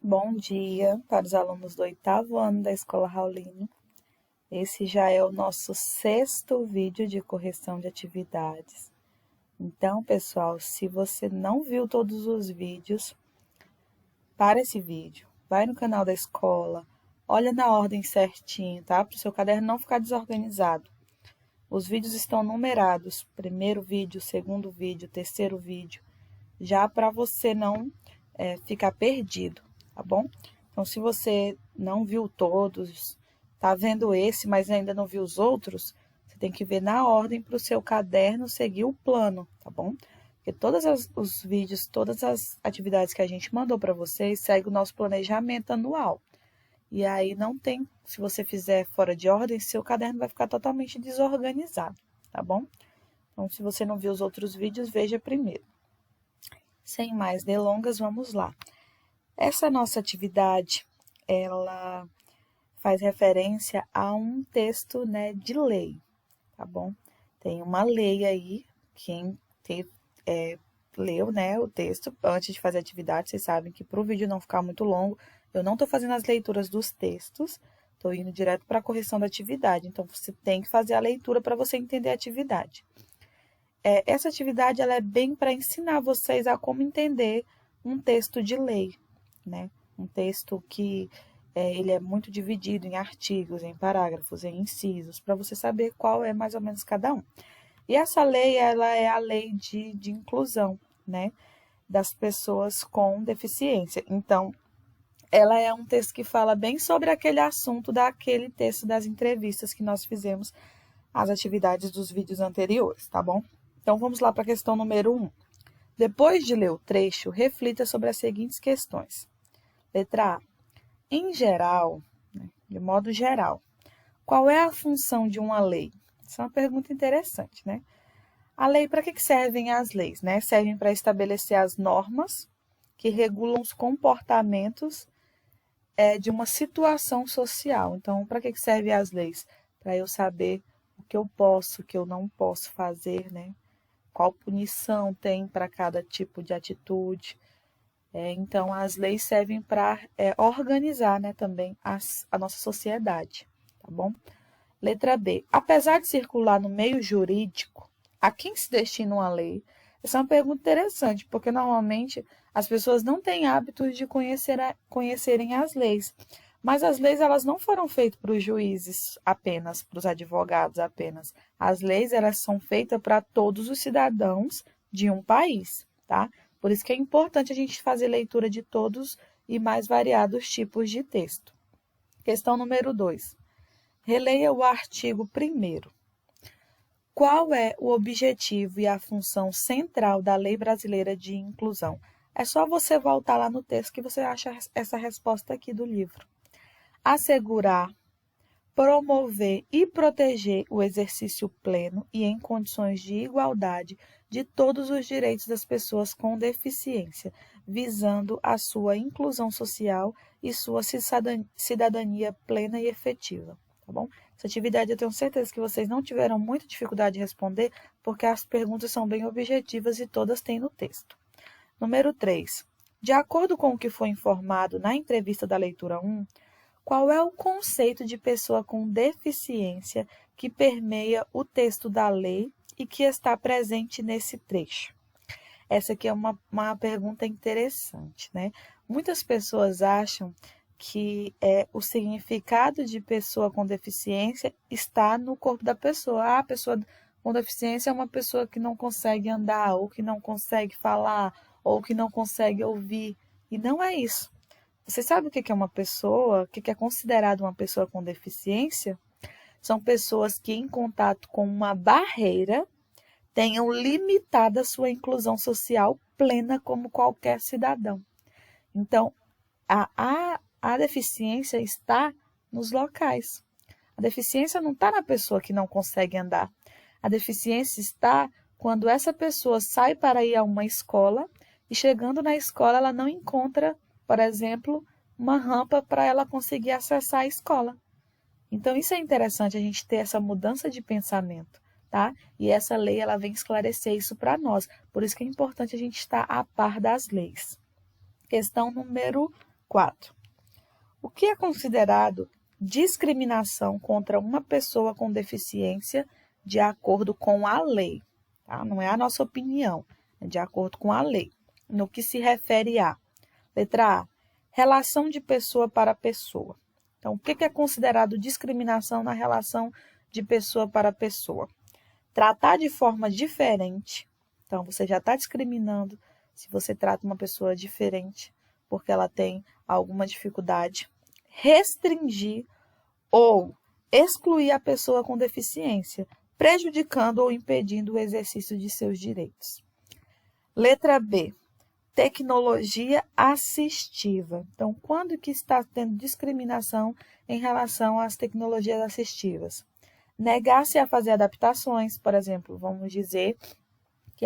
Bom dia para os alunos do 8º ano da Escola Raulino. Esse já é o nosso 6º vídeo de correção de atividades. Então, pessoal, se você não viu todos os vídeos, para esse vídeo, vai no canal da escola, olha na ordem certinho, tá? Para o seu caderno não ficar desorganizado. Os vídeos estão numerados, primeiro vídeo, segundo vídeo, terceiro vídeo, já para você não ficar perdido, tá bom? Então, se você não viu todos, tá vendo esse, mas ainda não viu os outros, você tem que ver na ordem para o seu caderno seguir o plano, tá bom? Porque todos os vídeos, todas as atividades que a gente mandou para vocês, segue o nosso planejamento anual. E aí não tem, se você fizer fora de ordem, seu caderno vai ficar totalmente desorganizado, tá bom? Então, se você não viu os outros vídeos, veja primeiro. Sem mais delongas, vamos lá. Essa nossa atividade, ela faz referência a um texto, né, de lei, tá bom? Tem uma lei aí, quem leu, né, o texto antes de fazer a atividade, vocês sabem que para o vídeo não ficar muito longo, eu não estou fazendo as leituras dos textos, estou indo direto para a correção da atividade, então você tem que fazer a leitura para você entender a atividade. Essa atividade ela é bem para ensinar vocês a como entender um texto de lei, né? Um texto que ele é muito dividido em artigos, em parágrafos, em incisos, para você saber qual é mais ou menos cada um. E essa lei, ela é a lei de inclusão, né? Das pessoas com deficiência. Então, ela é um texto que fala bem sobre aquele assunto daquele texto das entrevistas que nós fizemos, as atividades dos vídeos anteriores, tá bom? Então, vamos lá para a questão número 1. Depois de ler o trecho, reflita sobre as seguintes questões. Letra A. Em geral, né, de modo geral, qual é a função de uma lei? Essa é uma pergunta interessante, né? A lei, para que servem as leis? Né? Servem para estabelecer as normas que regulam os comportamentos de uma situação social. Então, para que servem as leis? Para eu saber o que eu posso, o que eu não posso fazer, né? Qual punição tem para cada tipo de atitude. Então, as leis servem para organizar, né, também a nossa sociedade, tá bom? Letra B. Apesar de circular no meio jurídico, a quem se destina uma lei? Essa é uma pergunta interessante, porque normalmente as pessoas não têm hábitos de conhecerem as leis. Mas as leis elas não foram feitas para os juízes apenas, para os advogados apenas. As leis elas são feitas para todos os cidadãos de um país, tá? Por isso que é importante a gente fazer leitura de todos e mais variados tipos de texto. Questão número 2. Releia o artigo 1º. Qual é o objetivo e a função central da Lei Brasileira de Inclusão? É só você voltar lá no texto que você acha essa resposta aqui do livro. Assegurar, promover e proteger o exercício pleno e em condições de igualdade de todos os direitos das pessoas com deficiência, visando a sua inclusão social e sua cidadania plena e efetiva, tá bom? Essa atividade eu tenho certeza que vocês não tiveram muita dificuldade de responder, porque as perguntas são bem objetivas e todas têm no texto. Número 3. De acordo com o que foi informado na entrevista da leitura 1, qual é o conceito de pessoa com deficiência que permeia o texto da lei e que está presente nesse trecho? Essa aqui é uma pergunta interessante, né? Muitas pessoas acham que o significado de pessoa com deficiência está no corpo da pessoa. A pessoa com deficiência é uma pessoa que não consegue andar, ou que não consegue falar, ou que não consegue ouvir. E não é isso. Você sabe o que é uma pessoa, o que é considerado uma pessoa com deficiência? São pessoas que, em contato com uma barreira, tenham limitada sua inclusão social plena como qualquer cidadão. Então, a deficiência está nos locais. A deficiência não está na pessoa que não consegue andar. A deficiência está quando essa pessoa sai para ir a uma escola e, chegando na escola, ela não encontra, por exemplo, uma rampa para ela conseguir acessar a escola. Então, isso é interessante, a gente ter essa mudança de pensamento, tá? E essa lei, ela vem esclarecer isso para nós. Por isso que é importante a gente estar a par das leis. Questão número 4. O que é considerado discriminação contra uma pessoa com deficiência de acordo com a lei? Tá? Não é a nossa opinião, é de acordo com a lei. No que se refere a, letra A, relação de pessoa para pessoa. Então, o que é considerado discriminação na relação de pessoa para pessoa? Tratar de forma diferente. Então, você já está discriminando se você trata uma pessoa diferente porque ela tem alguma dificuldade. Restringir ou excluir a pessoa com deficiência, prejudicando ou impedindo o exercício de seus direitos. Letra B, tecnologia assistiva. Então, quando que está tendo discriminação em relação às tecnologias assistivas? Negar-se a fazer adaptações, por exemplo, vamos dizer que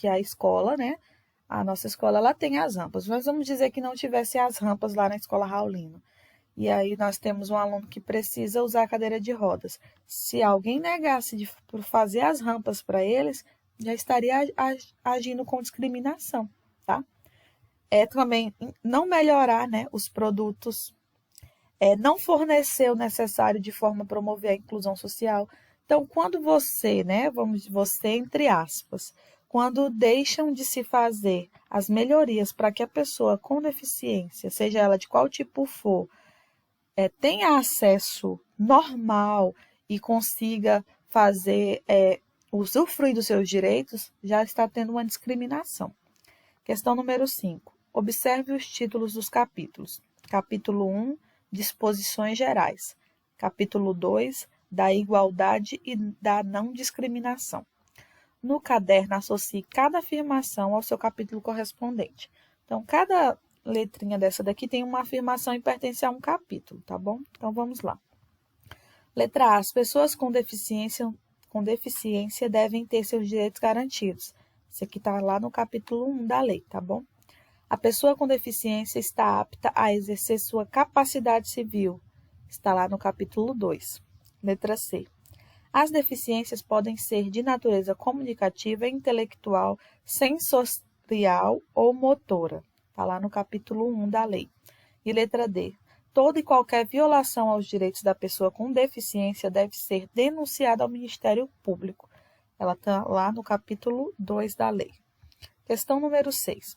a escola, né? A nossa escola ela tem as rampas, mas vamos dizer que não tivesse as rampas lá na escola Raulino. E aí nós temos um aluno que precisa usar a cadeira de rodas. Se alguém negasse de fazer as rampas para eles, já estaria agindo com discriminação, tá? É também não melhorar, né, os produtos, não fornecer o necessário de forma a promover a inclusão social. Então, quando você, né, você entre aspas, quando deixam de se fazer as melhorias para que a pessoa com deficiência, seja ela de qual tipo for, tenha acesso normal e consiga fazer usufruir dos seus direitos, já está tendo uma discriminação. Questão número 5. Observe os títulos dos capítulos. Capítulo 1, disposições gerais. Capítulo 2, da igualdade e da não discriminação. No caderno, associe cada afirmação ao seu capítulo correspondente. Então, cada letrinha dessa daqui tem uma afirmação e pertence a um capítulo, tá bom? Então, vamos lá. Letra A. As pessoas com deficiência devem ter seus direitos garantidos. Isso aqui está lá no capítulo 1 da lei, tá bom? A pessoa com deficiência está apta a exercer sua capacidade civil. Está lá no capítulo 2. Letra C. As deficiências podem ser de natureza comunicativa, intelectual, sensorial ou motora. Está lá no capítulo 1 da lei. E letra D. Toda e qualquer violação aos direitos da pessoa com deficiência deve ser denunciada ao Ministério Público. Ela está lá no capítulo 2 da lei. Questão número 6.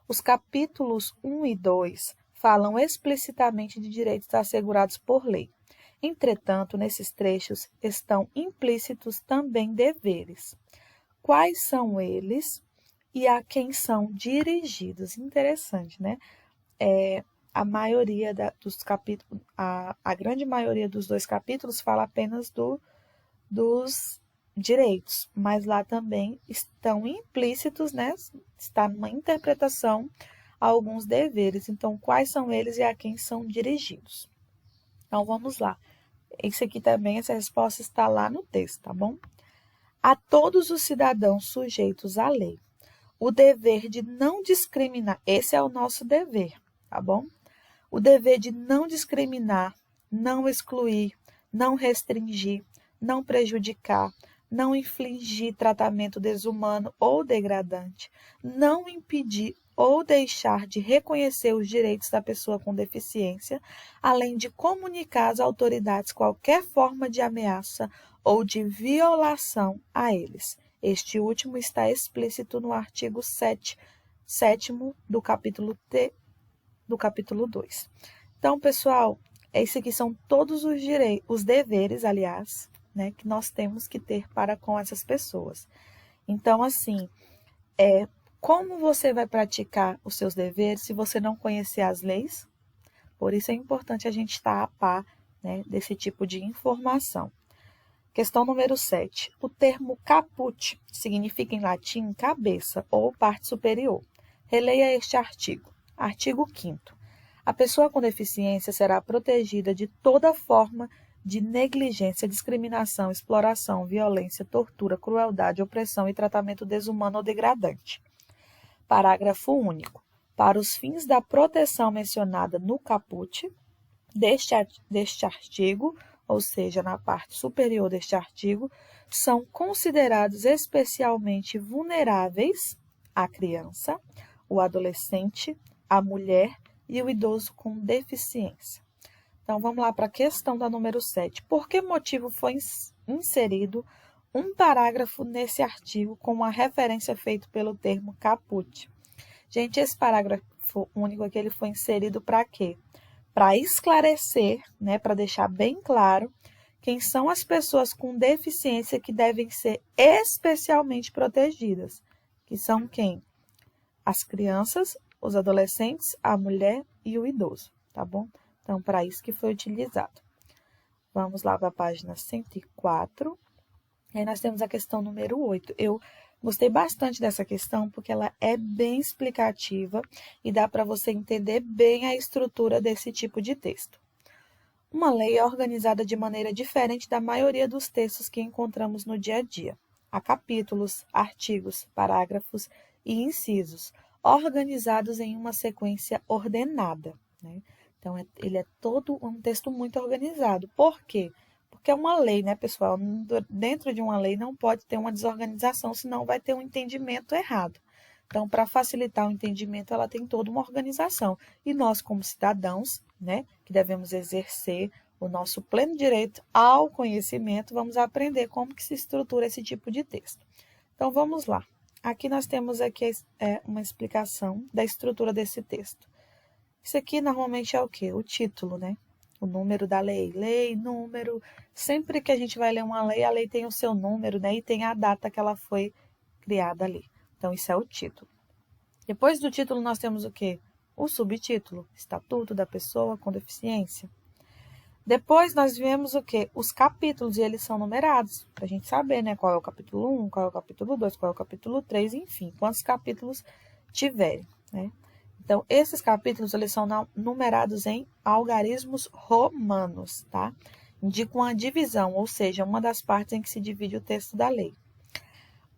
Os capítulos 1 e 2 falam explicitamente de direitos assegurados por lei. Entretanto, nesses trechos estão implícitos também deveres. Quais são eles e a quem são dirigidos? Interessante, né? A maioria dos capítulos, a grande maioria dos 2 capítulos fala apenas dos direitos, mas lá também estão implícitos, né? Está numa interpretação alguns deveres. Então, quais são eles e a quem são dirigidos? Então, vamos lá. Esse aqui também, essa resposta está lá no texto, tá bom? A todos os cidadãos sujeitos à lei, o dever de não discriminar, esse é o nosso dever, tá bom? O dever de não discriminar, não excluir, não restringir, não prejudicar, não infligir tratamento desumano ou degradante, não impedir ou deixar de reconhecer os direitos da pessoa com deficiência, além de comunicar às autoridades qualquer forma de ameaça ou de violação a eles. Este último está explícito no artigo 7º do capítulo 2. Então, pessoal, esses aqui são todos os deveres, aliás, né, que nós temos que ter para com essas pessoas. Então, assim, como você vai praticar os seus deveres se você não conhecer as leis? Por isso é importante a gente estar a par, né, desse tipo de informação. Questão número 7. O termo caput significa em latim cabeça ou parte superior. Releia este artigo. Artigo 5º. A pessoa com deficiência será protegida de toda forma de negligência, discriminação, exploração, violência, tortura, crueldade, opressão e tratamento desumano ou degradante. Parágrafo único. Para os fins da proteção mencionada no caput deste artigo, ou seja, na parte superior deste artigo, são considerados especialmente vulneráveis a criança, o adolescente, a mulher e o idoso com deficiência. Então, vamos lá para a questão da número 7. Por que motivo foi inserido um parágrafo nesse artigo com uma referência feita pelo termo caput? Gente, esse parágrafo único aqui ele foi inserido para quê? Para esclarecer, né, para deixar bem claro quem são as pessoas com deficiência que devem ser especialmente protegidas. Que são quem? As crianças, os adolescentes, a mulher e o idoso, tá bom? Então, para isso que foi utilizado. Vamos lá para a página 104. Aí nós temos a questão número 8. Eu gostei bastante dessa questão porque ela é bem explicativa e dá para você entender bem a estrutura desse tipo de texto. Uma lei é organizada de maneira diferente da maioria dos textos que encontramos no dia a dia. Há capítulos, artigos, parágrafos e incisos, organizados em uma sequência ordenada, né? Então, ele é todo um texto muito organizado. Por quê? Porque é uma lei, né, pessoal? Dentro de uma lei não pode ter uma desorganização, senão vai ter um entendimento errado. Então, para facilitar o entendimento, ela tem toda uma organização. E nós, como cidadãos, né, que devemos exercer o nosso pleno direito ao conhecimento, vamos aprender como que se estrutura esse tipo de texto. Então, vamos lá. Aqui nós temos aqui uma explicação da estrutura desse texto. Isso aqui normalmente é o quê? O título, né? O número da lei. Lei, número. Sempre que a gente vai ler uma lei, a lei tem o seu número, né? E tem a data que ela foi criada ali. Então, isso é o título. Depois do título, nós temos o quê? O subtítulo. Estatuto da pessoa com deficiência. Depois, nós vemos o quê? Os capítulos, e eles são numerados. Para a gente saber, né? Qual é o capítulo 1, qual é o capítulo 2, qual é o capítulo 3, enfim. Quantos capítulos tiverem, né? Então, esses capítulos, eles são numerados em algarismos romanos, tá? Indicam a divisão, ou seja, uma das partes em que se divide o texto da lei.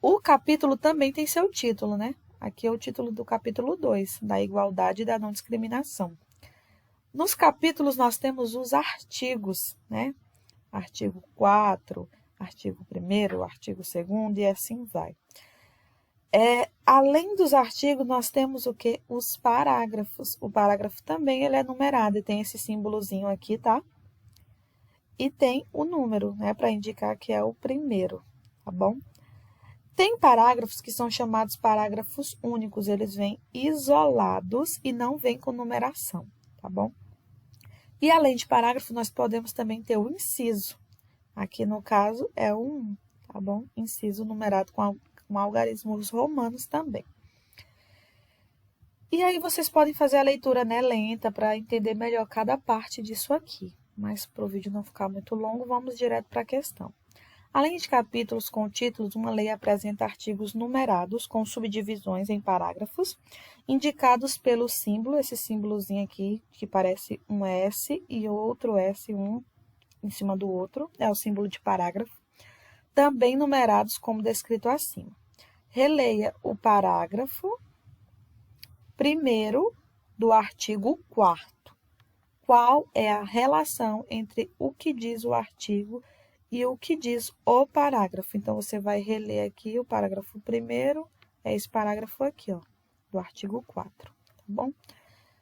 O capítulo também tem seu título, né? Aqui é o título do capítulo 2, da igualdade e da não discriminação. Nos capítulos, nós temos os artigos, né? Artigo 4, artigo 1º, artigo 2º e assim vai. Além dos artigos, nós temos o quê? Os parágrafos. O parágrafo também ele é numerado e tem esse símbolozinho aqui, tá? E tem o número, né? Para indicar que é o primeiro, tá bom? Tem parágrafos que são chamados parágrafos únicos. Eles vêm isolados e não vêm com numeração, tá bom? E além de parágrafo, nós podemos também ter o inciso. Aqui, no caso, é o 1, tá bom? Inciso numerado com algarismos romanos também. E aí vocês podem fazer a leitura, né, lenta para entender melhor cada parte disso aqui. Mas para o vídeo não ficar muito longo, vamos direto para a questão. Além de capítulos com títulos, uma lei apresenta artigos numerados com subdivisões em parágrafos, indicados pelo símbolo, esse símbolozinho aqui, que parece um S e outro S, um em cima do outro, é o símbolo de parágrafo, também numerados como descrito acima. Releia o parágrafo 1º do artigo 4º. Qual é a relação entre o que diz o artigo e o que diz o parágrafo? Então, você vai reler aqui o parágrafo 1º, é esse parágrafo aqui, ó, do artigo 4º, tá bom?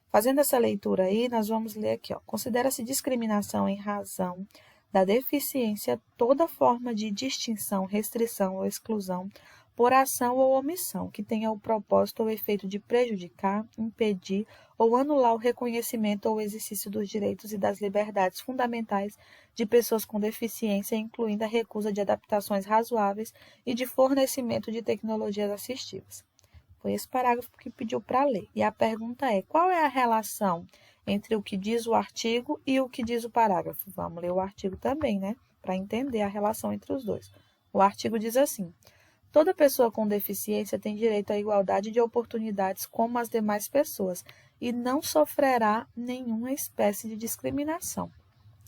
Fazendo essa leitura aí, nós vamos ler aqui, ó. Considera-se discriminação em razão da deficiência toda forma de distinção, restrição ou exclusão por ação ou omissão que tenha o propósito ou efeito de prejudicar, impedir ou anular o reconhecimento ou exercício dos direitos e das liberdades fundamentais de pessoas com deficiência, incluindo a recusa de adaptações razoáveis e de fornecimento de tecnologias assistivas. Foi esse parágrafo que pediu para ler. E a pergunta é, qual é a relação entre o que diz o artigo e o que diz o parágrafo? Vamos ler o artigo também, né? Para entender a relação entre os dois. O artigo diz assim: toda pessoa com deficiência tem direito à igualdade de oportunidades como as demais pessoas e não sofrerá nenhuma espécie de discriminação.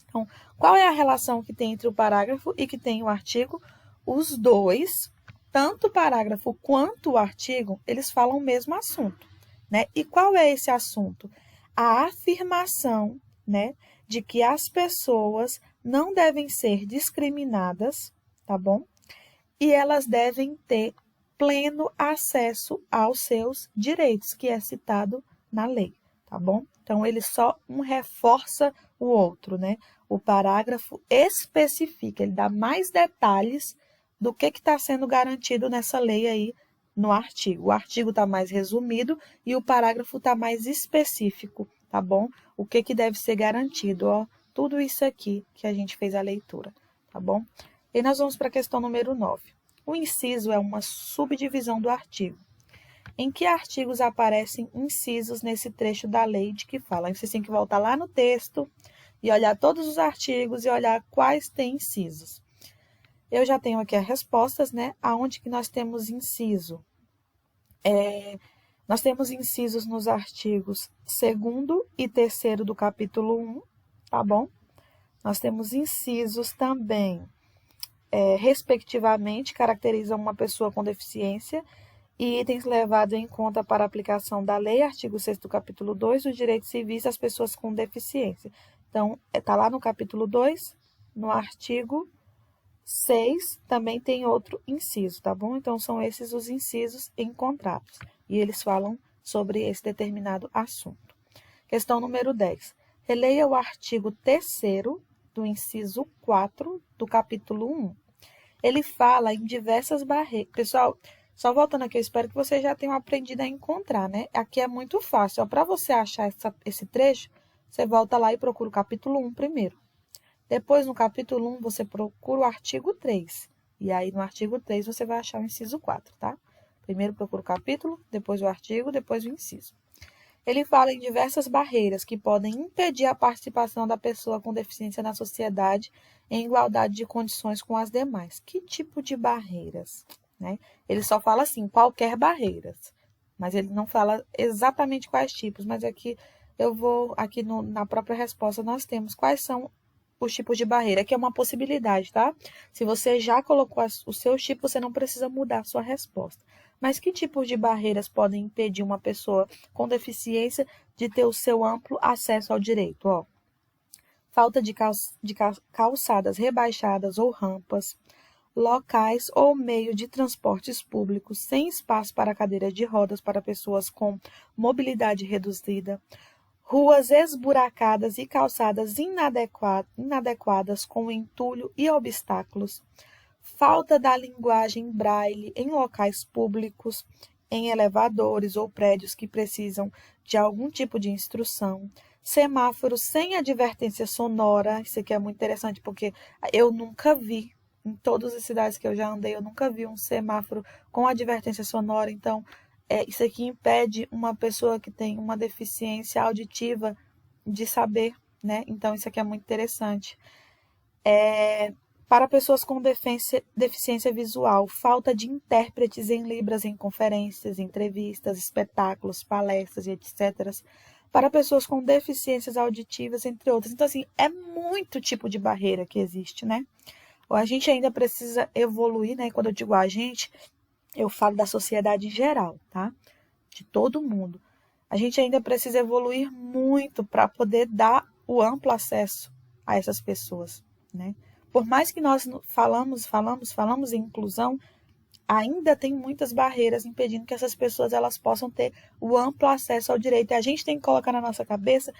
Então, qual é a relação que tem entre o parágrafo e que tem o artigo? Os dois, tanto o parágrafo quanto o artigo, eles falam o mesmo assunto, né? E qual é esse assunto? A afirmação, né, de que as pessoas não devem ser discriminadas, tá bom? E elas devem ter pleno acesso aos seus direitos, que é citado na lei, tá bom? Então, ele só um reforça o outro, né? O parágrafo especifica, ele dá mais detalhes do que está sendo garantido nessa lei aí no artigo. O artigo está mais resumido e o parágrafo está mais específico, tá bom? O que deve ser garantido, ó, tudo isso aqui que a gente fez a leitura, tá bom? E nós vamos para a questão número 9. O inciso é uma subdivisão do artigo. Em que artigos aparecem incisos nesse trecho da lei de que fala? Aí vocês têm que voltar lá no texto e olhar todos os artigos e olhar quais têm incisos. Eu já tenho aqui as respostas, né? Aonde que nós temos inciso? Nós temos incisos nos artigos 2º e 3º do capítulo 1, tá bom? Nós temos incisos também, respectivamente, caracterizam uma pessoa com deficiência e itens levados em conta para a aplicação da lei, artigo 6º do capítulo 2, dos direitos civis das pessoas com deficiência. Então, está lá no capítulo 2, no artigo 6, também tem outro inciso, tá bom? Então, são esses os incisos encontrados. E eles falam sobre esse determinado assunto. Questão número 10. Releia o artigo 3º do inciso 4 do capítulo 1. Ele fala em diversas barreiras. Pessoal, só voltando aqui, eu espero que vocês já tenham aprendido a encontrar, né? Aqui é muito fácil. Para você achar esse trecho, você volta lá e procura o capítulo 1 primeiro. Depois, no capítulo 1, você procura o artigo 3. E aí, no artigo 3, você vai achar o inciso 4, tá? Primeiro procura o capítulo, depois o artigo, depois o inciso. Ele fala em diversas barreiras que podem impedir a participação da pessoa com deficiência na sociedade em igualdade de condições com as demais. Que tipo de barreiras? Né? Ele só fala assim, qualquer barreiras. Mas ele não fala exatamente quais tipos. Mas aqui na própria resposta nós temos quais são os tipos de barreira, que é uma possibilidade, tá? Se você já colocou os seus tipos, você não precisa mudar a sua resposta. Mas que tipos de barreiras podem impedir uma pessoa com deficiência de ter o seu amplo acesso ao direito? Ó, falta de calçadas rebaixadas ou rampas, locais ou meio de transportes públicos sem espaço para cadeira de rodas para pessoas com mobilidade reduzida, ruas esburacadas e calçadas inadequadas com entulho e obstáculos, falta da linguagem braille em locais públicos, em elevadores ou prédios que precisam de algum tipo de instrução, semáforos sem advertência sonora. Isso aqui é muito interessante porque eu nunca vi, em todas as cidades que eu já andei, eu nunca vi um semáforo com advertência sonora. Então, isso aqui impede uma pessoa que tem uma deficiência auditiva de saber, né? Então, isso aqui é muito interessante. Para pessoas com deficiência visual, falta de intérpretes em libras em conferências, entrevistas, espetáculos, palestras e etc. Para pessoas com deficiências auditivas, entre outras. Então, assim, é muito tipo de barreira que existe, né? A gente ainda precisa evoluir, né? Quando eu digo a gente, eu falo da sociedade em geral, tá? De todo mundo. A gente ainda precisa evoluir muito para poder dar o amplo acesso a essas pessoas, né? Por mais que nós falamos em inclusão, ainda tem muitas barreiras impedindo que essas pessoas elas possam ter o amplo acesso ao direito. E a gente tem que colocar na nossa cabeça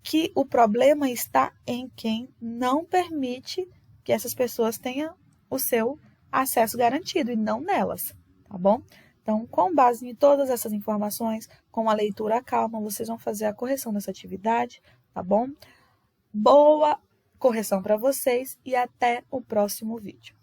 que o problema está em quem não permite que essas pessoas tenham o seu acesso garantido e não nelas, tá bom? Então, com base em todas essas informações, com a leitura calma, vocês vão fazer a correção dessa atividade, tá bom? Boa correção para vocês e até o próximo vídeo.